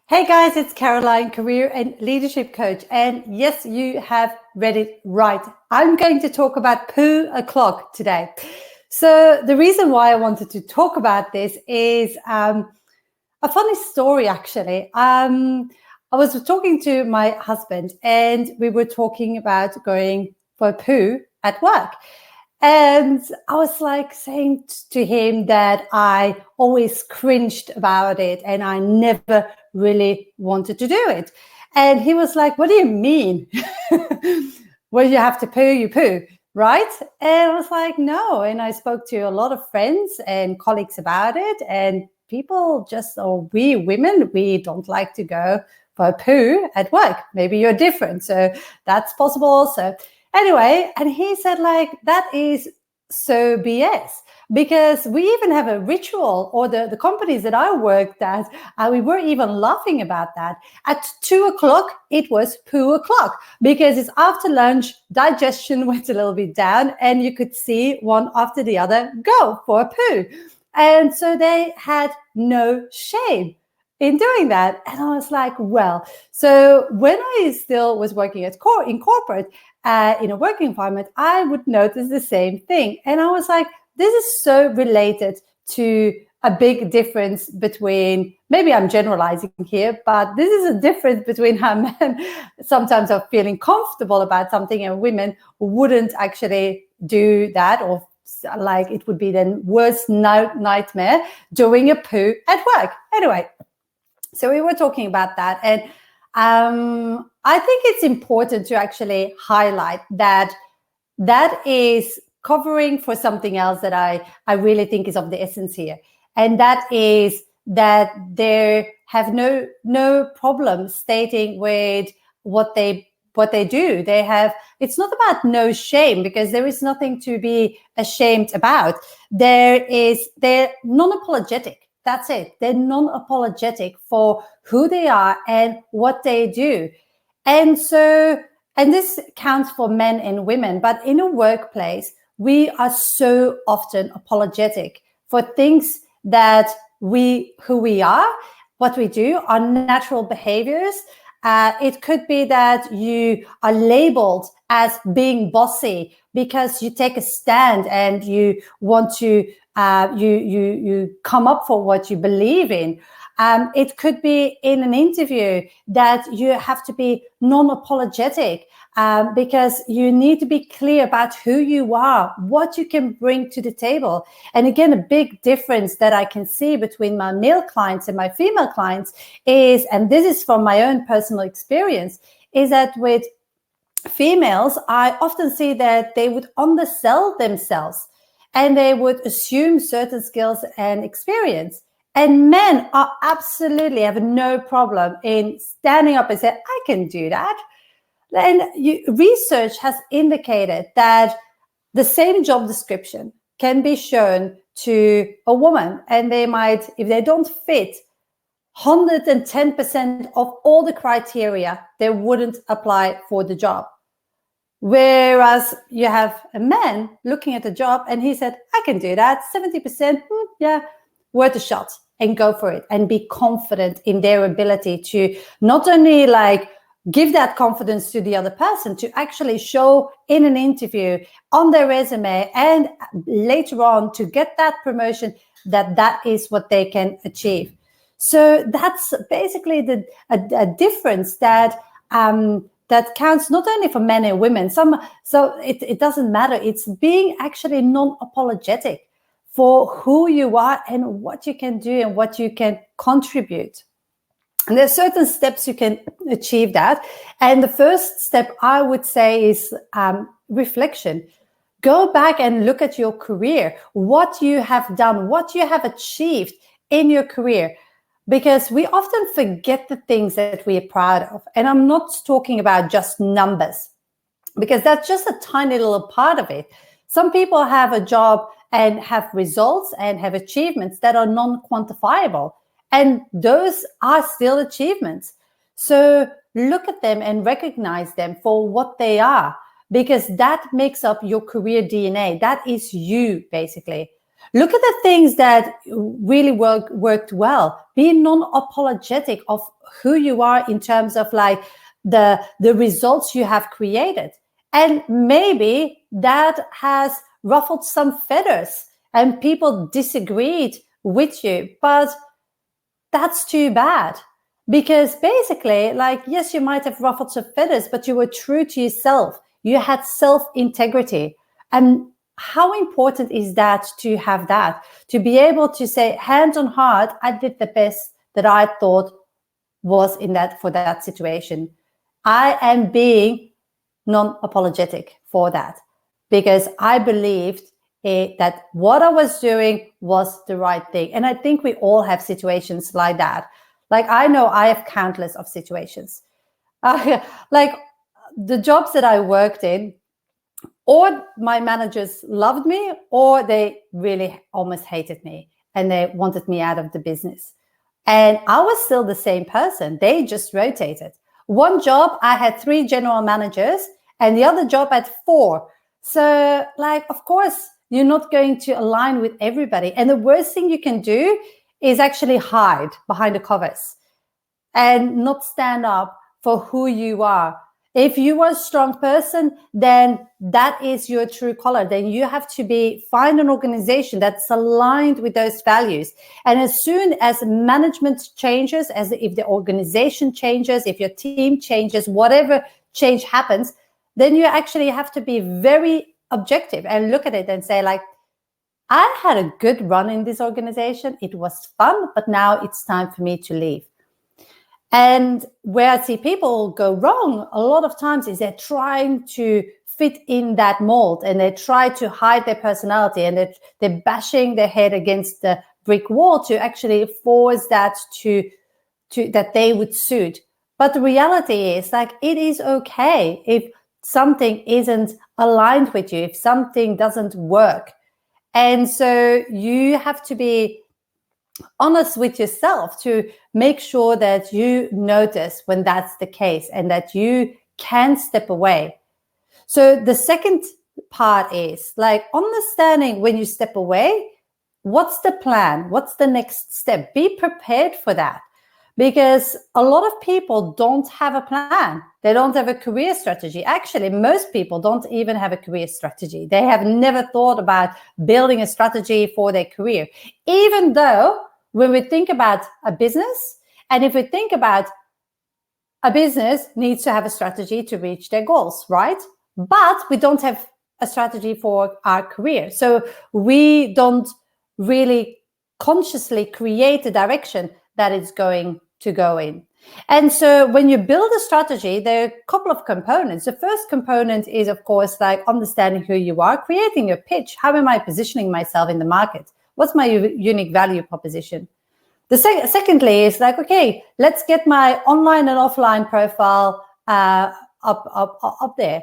Hey guys, it's Caroline, career and leadership coach. And yes, you have read it right. I'm going to talk about poo o'clock today. So the reason why I wanted to talk about this is a funny story, actually. I was talking to my husband and we were talking about going for a poo at work. And I was like saying to him that I always cringed about it and I never really wanted to do it. And he was like, "What do you mean? When you have to poo, you poo, right?" And I was like, "No." And I spoke to a lot of friends and colleagues about it. And people just, or we women, we don't like to go for a poo at work. Maybe you're different. So that's possible also. Anyway, and he said, like, that is so BS, because we even have a ritual, or the companies that I worked at, we were even laughing about that. At 2 o'clock, it was poo o'clock, because it's after lunch, digestion went a little bit down, and you could see one after the other go for a poo. And so they had no shame in doing that. And I was like, well, so when I still was working in corporate, in a working environment, I would notice the same thing. And I was like, this is so related to a big difference between, maybe I'm generalizing here, but this is a difference between how men sometimes are feeling comfortable about something and women wouldn't actually do that, or like it would be then worst nightmare doing a poo at work. Anyway, so we were talking about that. And I think it's important to actually highlight that that is covering for something else that I really think is of the essence here. And that is that they have no problem stating with what they do. They have, it's not about no shame, because there is nothing to be ashamed about. They're non-apologetic. That's it. They're non-apologetic for who they are and what they do. And so, and this counts for men and women, but in a workplace, we are so often apologetic for things that who we are, what we do, our natural behaviors. It could be that you are labeled as being bossy because you take a stand and you want to you come up for what you believe in. It could be in an interview that you have to be non-apologetic because you need to be clear about who you are, what you can bring to the table. And again, a big difference that I can see between my male clients and my female clients is, and this is from my own personal experience, is that with females, I often see that they would undersell themselves and they would assume certain skills and experience. And men are absolutely have no problem in standing up and say, I can do that. And research has indicated that the same job description can be shown to a woman, and they might, if they don't fit 110% of all the criteria, they wouldn't apply for the job. Whereas you have a man looking at the job and he said, I can do that, 70%, yeah, worth a shot, and go for it and be confident in their ability to not only like give that confidence to the other person, to actually show in an interview, on their resume, and later on to get that promotion, that is what they can achieve. So that's basically a difference that that counts not only for men and women. So it doesn't matter. It's being actually non-apologetic for who you are and what you can do and what you can contribute. And there's certain steps you can achieve that. And the first step I would say is reflection. Go back and look at your career, what you have done, what you have achieved in your career. Because we often forget the things that we are proud of. And I'm not talking about just numbers, because that's just a tiny little part of it. Some people have a job and have results and have achievements that are non-quantifiable. And those are still achievements. So look at them and recognize them for what they are, because that makes up your career DNA. That is you, basically. Look at the things that really worked well. Be non-apologetic of who you are in terms of like the results you have created. And maybe that has ruffled some feathers and people disagreed with you, but that's too bad. Because basically, like, yes, you might have ruffled some feathers, but you were true to yourself. You had self-integrity. And how important is that to have that? To be able to say, hand on heart, I did the best that I thought was in that for that situation. I am being non-apologetic for that because I believed that what I was doing was the right thing. And I think we all have situations like that. Like, I know I have countless of situations. Like the jobs that I worked in, or my managers loved me, or they really almost hated me and they wanted me out of the business. And I was still the same person. They just rotated. One job, I had 3 general managers, and the other job had 4. So, like, of course, you're not going to align with everybody. And the worst thing you can do is actually hide behind the covers and not stand up for who you are. If you are a strong person, then that is your true color. Then you have to find an organization that's aligned with those values. And as soon as management changes, as if the organization changes, if your team changes, whatever change happens, then you actually have to be very objective and look at it and say, like, I had a good run in this organization. It was fun, but now it's time for me to leave. And where I see people go wrong a lot of times is they're trying to fit in that mold and they try to hide their personality and they're bashing their head against the brick wall to actually force that to that they would suit. But the reality is, like, it is okay if something isn't aligned with you, if something doesn't work. And so you have to be honest with yourself to make sure that you notice when that's the case and that you can step away. So the second part is like understanding when you step away, what's the plan? What's the next step? Be prepared for that, because a lot of people don't have a plan. They don't have a career strategy. Actually, most people don't even have a career strategy. They have never thought about building a strategy for their career. Even though when we think about a business, and if we think about a business needs to have a strategy to reach their goals, right? But we don't have a strategy for our career. So we don't really consciously create the direction that it's going to go in. And so when you build a strategy, there are a couple of components. The first component is, of course, like understanding who you are, creating your pitch. How am I positioning myself in the market? What's my unique value proposition? The secondly is like, okay, let's get my online and offline profile up there.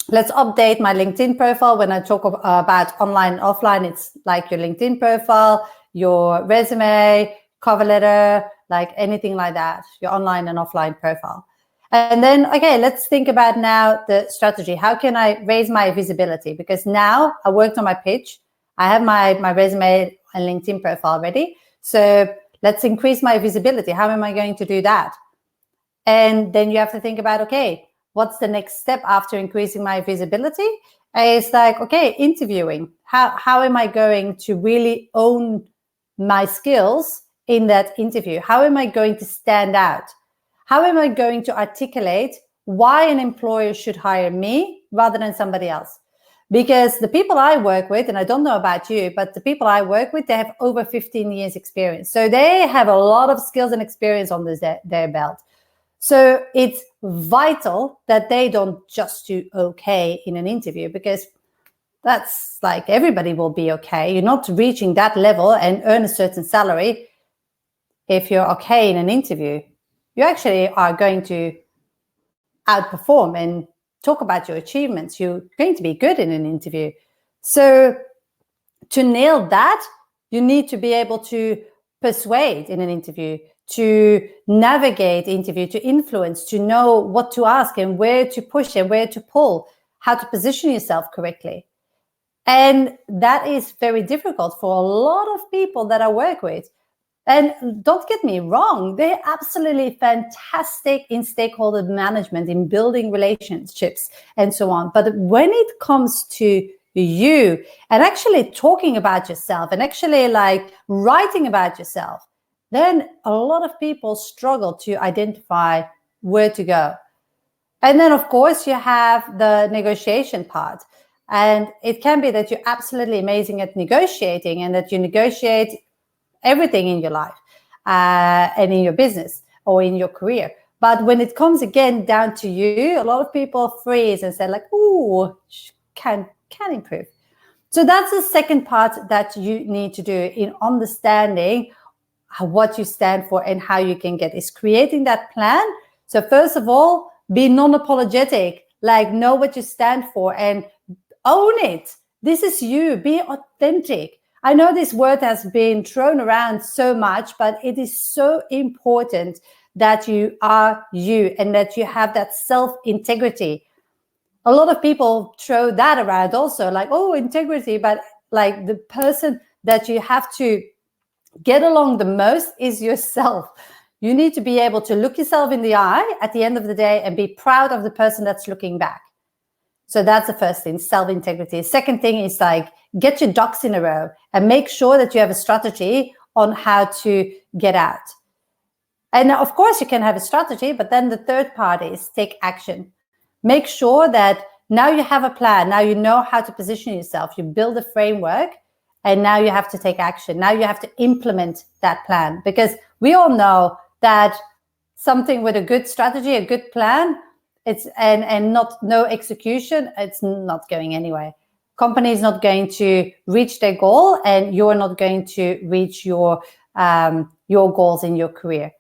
Let's update my LinkedIn profile. When I talk about online and offline, it's like your LinkedIn profile, your resume, cover letter, like anything like that, your online and offline profile. And then, okay, let's think about now the strategy. How can I raise my visibility? Because now I worked on my pitch. I have my resume and LinkedIn profile ready. So let's increase my visibility. How am I going to do that? And then you have to think about, okay, what's the next step after increasing my visibility? It's like, okay, interviewing. How am I going to really own my skills in that interview? How am I going to stand out? How am I going to articulate why an employer should hire me rather than somebody else? Because the people I work with, and I don't know about you, but the people I work with, they have over 15 years experience. So they have a lot of skills and experience on their belt. So it's vital that they don't just do okay in an interview, because that's like everybody will be okay. You're not reaching that level and earn a certain salary if you're okay in an interview. You actually are going to outperform and talk about your achievements. You're going to be good in an interview. So to nail that, you need to be able to persuade in an interview, to navigate interview, to influence, to know what to ask and where to push and where to pull, how to position yourself correctly. And that is very difficult for a lot of people that I work with. And don't get me wrong, they're absolutely fantastic in stakeholder management, in building relationships and so on. But when it comes to you and actually talking about yourself and actually like writing about yourself, then a lot of people struggle to identify where to go. And then, of course, you have the negotiation part. And it can be that you're absolutely amazing at negotiating and that you negotiate everything in your life and in your business or in your career. But when it comes again down to you, a lot of people freeze and say like, "Ooh, can improve." So that's the second part that you need to do in understanding what you stand for and how you can get is creating that plan. So first of all, be non-apologetic, like know what you stand for and own it. This is you. Be authentic. I know this word has been thrown around so much, but it is so important that you are you and that you have that self-integrity. A lot of people throw that around also, like, oh, integrity, but like the person that you have to get along the most is yourself. You need to be able to look yourself in the eye at the end of the day and be proud of the person that's looking back. So that's the first thing, self-integrity. Second thing is like get your ducks in a row and make sure that you have a strategy on how to get out. And of course you can have a strategy, but then the third part is take action. Make sure that now you have a plan. Now you know how to position yourself. You build a framework and now you have to take action. Now you have to implement that plan because we all know that something with a good strategy, a good plan, it's and not no execution, it's not going anywhere. Company is not going to reach their goal and you're not going to reach your goals in your career.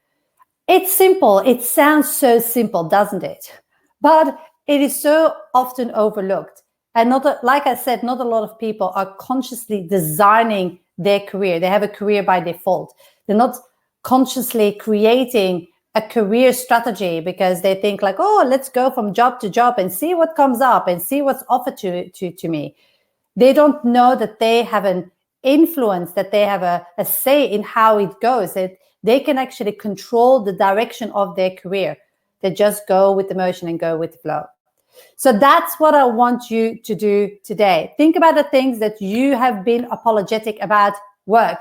It's simple. It sounds so simple, doesn't it? But it is so often overlooked. And like I said, not a lot of people are consciously designing their career. They have a career by default. They're not consciously creating a career strategy because they think like, oh, let's go from job to job and see what comes up and see what's offered to me. They don't know that they have an influence, that they have a say in how it goes, that they can actually control the direction of their career. They just go with the motion and go with the flow. So that's what I want you to do today. Think about the things that you have been apologetic about work.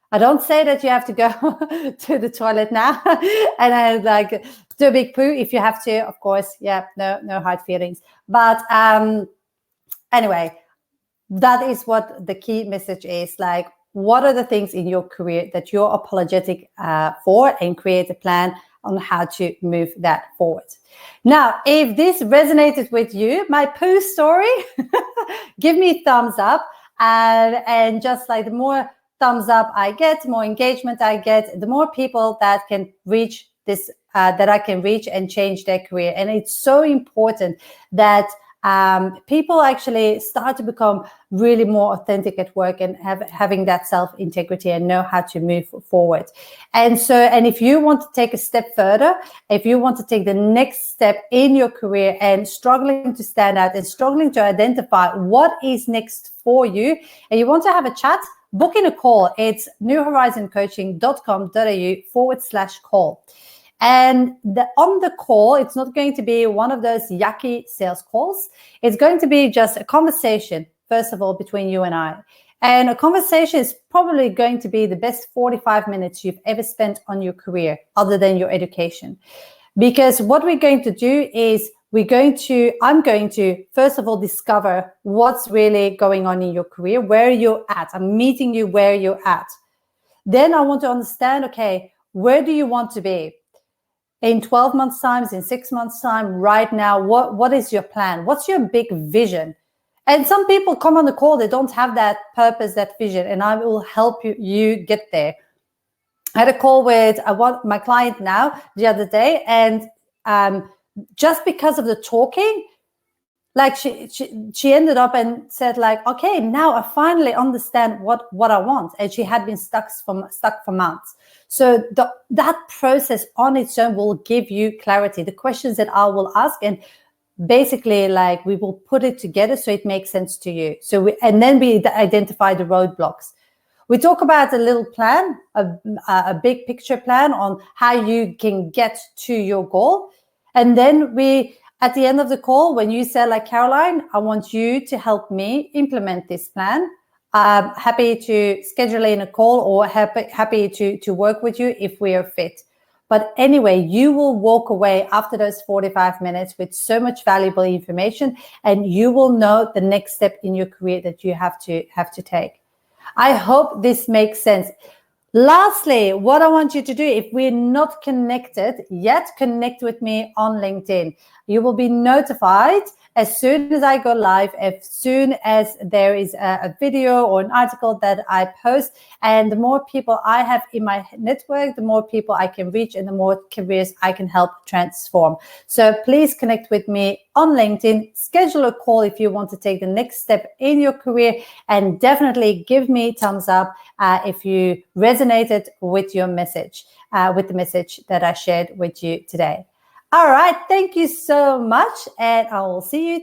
I don't say that you have to go to the toilet now and like do a big poo if you have to, of course. Yeah, no hard feelings. But anyway, that is what the key message is. Like, what are the things in your career that you're apologetic for, and create a plan on how to move that forward. Now, if this resonated with you, my poo story, give me a thumbs up. And just like the more thumbs up I get, more engagement I get, the more people that can reach this, that I can reach and change their career. And it's so important that people actually start to become really more authentic at work and having that self-integrity and know how to move forward. And if you want to take a step further, if you want to take the next step in your career and struggling to stand out and struggling to identify what is next for you, and you want to have a chat, book in a call. It's newhorizoncoaching.com.au/call. And on the call, it's not going to be one of those yucky sales calls. It's going to be just a conversation, first of all, between you and I. And a conversation is probably going to be the best 45 minutes you've ever spent on your career, other than your education. Because what we're going to do is I'm going to, first of all, discover what's really going on in your career, where you're at. I'm meeting you where you're at. Then I want to understand, okay, where do you want to be? In 12 months' time, in 6 months' time, right now, what is your plan? What's your big vision? And some people come on the call, they don't have that purpose, that vision, and I will help you get there. I had a call with my client now the other day, and just because of the talking, like she ended up and said like, okay, now I finally understand what I want. And she had been stuck for months. So that process on its own will give you clarity. The questions that I will ask, and basically like we will put it together so it makes sense to you. And then we identify the roadblocks. We talk about a little plan, a big picture plan on how you can get to your goal. And then at the end of the call, when you say like, Caroline, I want you to help me implement this plan. I'm happy to schedule in a call or happy to work with you if we are fit. But anyway, you will walk away after those 45 minutes with so much valuable information, and you will know the next step in your career that you have to take. I hope this makes sense. Lastly, what I want you to do, if we're not connected yet, connect with me on LinkedIn. You will be notified as soon as I go live, as soon as there is a video or an article that I post. And the more people I have in my network, the more people I can reach and the more careers I can help transform. So please connect with me on LinkedIn. Schedule a call if you want to take the next step in your career, and definitely give me thumbs up if you resonated with your message, with the message that I shared with you today. All right, thank you so much, and I will see you